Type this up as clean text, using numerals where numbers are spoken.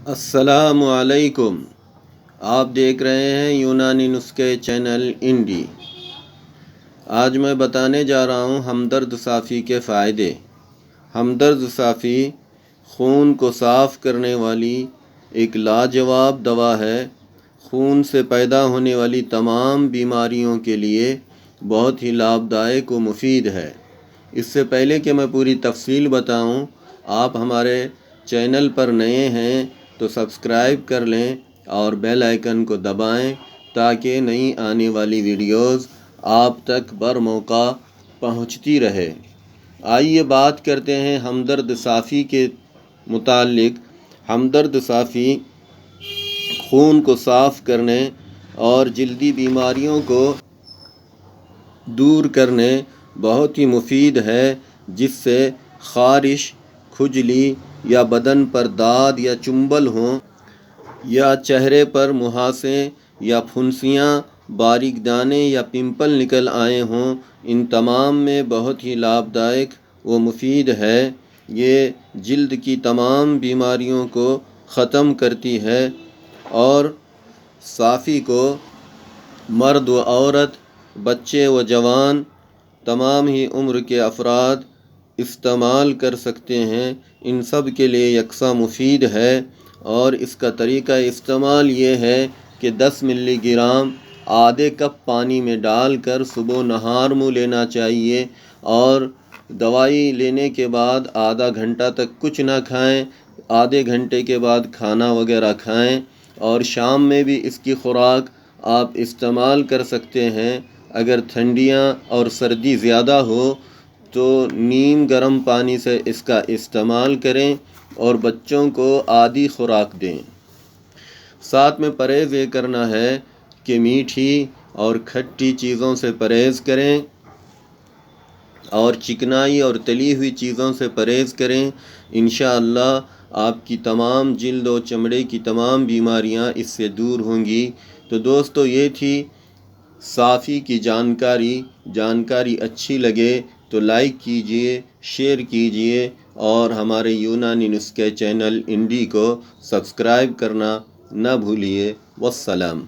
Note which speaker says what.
Speaker 1: السلام علیکم۔ آپ دیکھ رہے ہیں یونانی نسخے چینل انڈی۔ آج میں بتانے جا رہا ہوں ہمدرد صافی کے فائدے۔ ہمدرد صافی خون کو صاف کرنے والی ایک لاجواب دوا ہے۔ خون سے پیدا ہونے والی تمام بیماریوں کے لیے بہت ہی لابھدائک و مفید ہے۔ اس سے پہلے کہ میں پوری تفصیل بتاؤں، آپ ہمارے چینل پر نئے ہیں تو سبسکرائب کر لیں اور بیل آئیکن کو دبائیں تاکہ نئی آنے والی ویڈیوز آپ تک برموقع پہنچتی رہے۔ آئیے بات کرتے ہیں ہمدرد صافی کے متعلق۔ ہمدرد صافی خون کو صاف کرنے اور جلدی بیماریوں کو دور کرنے بہت ہی مفید ہے، جس سے خارش، کھجلی یا بدن پر داد یا چنبل ہوں یا چہرے پر مہاسے یا پھنسیاں، باریک دانے یا پمپل نکل آئے ہوں، ان تمام میں بہت ہی لابھدائک و مفید ہے۔ یہ جلد کی تمام بیماریوں کو ختم کرتی ہے اور صافی کو مرد و عورت، بچے و جوان، تمام ہی عمر کے افراد استعمال کر سکتے ہیں۔ ان سب کے لیے یکساں مفید ہے اور اس کا طریقہ استعمال یہ ہے کہ 10 ملی گرام آدھے کپ پانی میں ڈال کر صبح نہار منہ لینا چاہیے، اور دوائی لینے کے بعد آدھا گھنٹہ تک کچھ نہ کھائیں، آدھے گھنٹے کے بعد کھانا وغیرہ کھائیں، اور شام میں بھی اس کی خوراک آپ استعمال کر سکتے ہیں۔ اگر ٹھنڈیاں اور سردی زیادہ ہو تو نیم گرم پانی سے اس کا استعمال کریں اور بچوں کو آدھی خوراک دیں۔ ساتھ میں پرہیز یہ کرنا ہے کہ میٹھی اور کھٹی چیزوں سے پرہیز کریں اور چکنائی اور تلی ہوئی چیزوں سے پرہیز کریں۔ انشاءاللہ آپ کی تمام جلد و چمڑے کی تمام بیماریاں اس سے دور ہوں گی۔ تو دوستو، یہ تھی صافی کی جانکاری اچھی لگے تو لائک کیجئے، شیئر کیجئے اور ہمارے یونانی نسخے چینل انڈی کو سبسکرائب کرنا نہ بھولیے۔ والسلام۔